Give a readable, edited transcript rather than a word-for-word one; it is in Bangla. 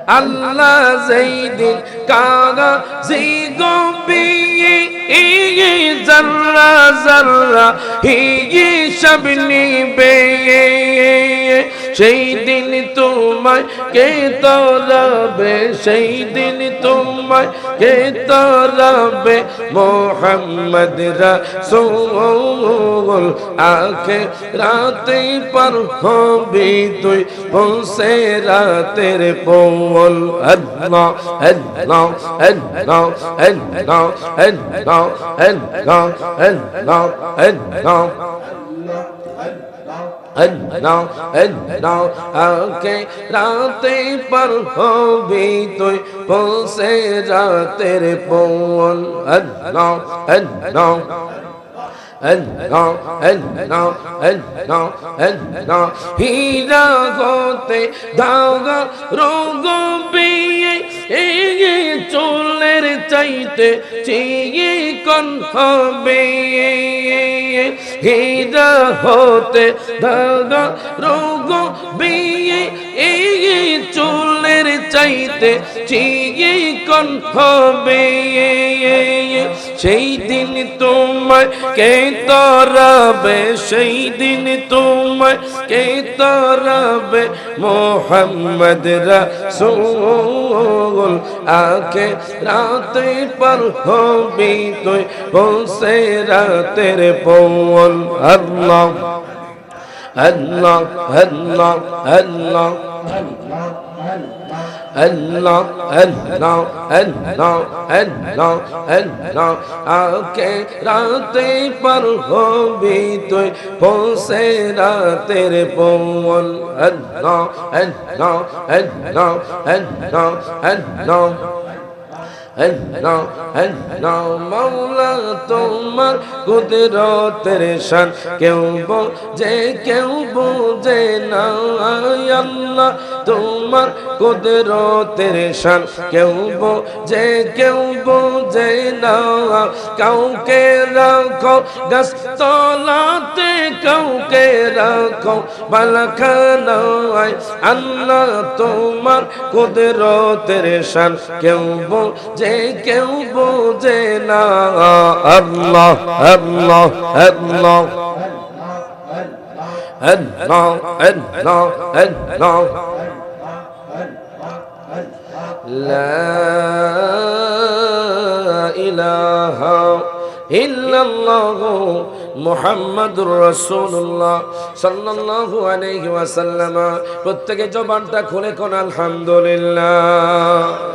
আল্লাহ যেই দিন কাগজি গবিয়ে জর্রা জর্রা হিসাব নিবে সেই দিন তোমায় কে তরাবে সেই দিন তোমায় কে তরাবে মোহাম্মদ রাসূল আখিরাতে পার হবি তুই পৌঁছে রাতের পৌল আল্লাহ আল্লাহ আল্লাহ আল্লাহ আল্লাহ আল্লাহ আল্লাহ আল্লাহ আল্লাহ আল্লাহ আকে রাতে পার হবি তুই পৌঁছে রাতের পৌল আল্লাহ আল্লাহ আল্লাহ আল্লাহ আল্লাহ আল্লাহ হীরা হতে ধাগা রোগ পেয়ে চুলের চাইতে চিকন হবে হীরা হতে ধাগা রোগ পেয়ে চুলের চাইতে চিকন হবে সেই দিন তোমায় কে তরাবে সেই দিন তোমায় কে তরাবে মোহাম্মদ রাসূল আখিরাতে পার হবি তুই পৌঁছে রাতের পৌল আল্লাহ আল্লাহ আল্লাহ আল্লাহ আল্লাহ আল্লাহ আল্লাহ আল্লাহ আল্লাহ আকে রাতে পার হবি তুই পৌঁছে রাতের পৌল আল্লাহ আল্লাহ আল্লাহ আল্লাহ আল্লাহ আল্লাহ আল্লাহ মাওলা তোমার কুদরতের শান কেউ বোঝে না আল্লাহ তোমার কুদরতের শান কেউ বোঝে না কাউকে রাখো গাছতলাতে কাউকে রাখো বালাখানায় আল্লাহ তোমার কুদরতের শান কেউ বোঝে না আল্লাহ আল্লাহ আল্লাহ আল্লাহ আল্লাহ আল্লাহ লা ইলাহা ইল্লাল্লাহু মুহাম্মাদুর রাসূলুল্লাহ সাল্লাল্লাহু আলাইহি ওয়াসাল্লাম প্রত্যেকে জবানটা খুলে কোন আলহামদুলিল্লাহ।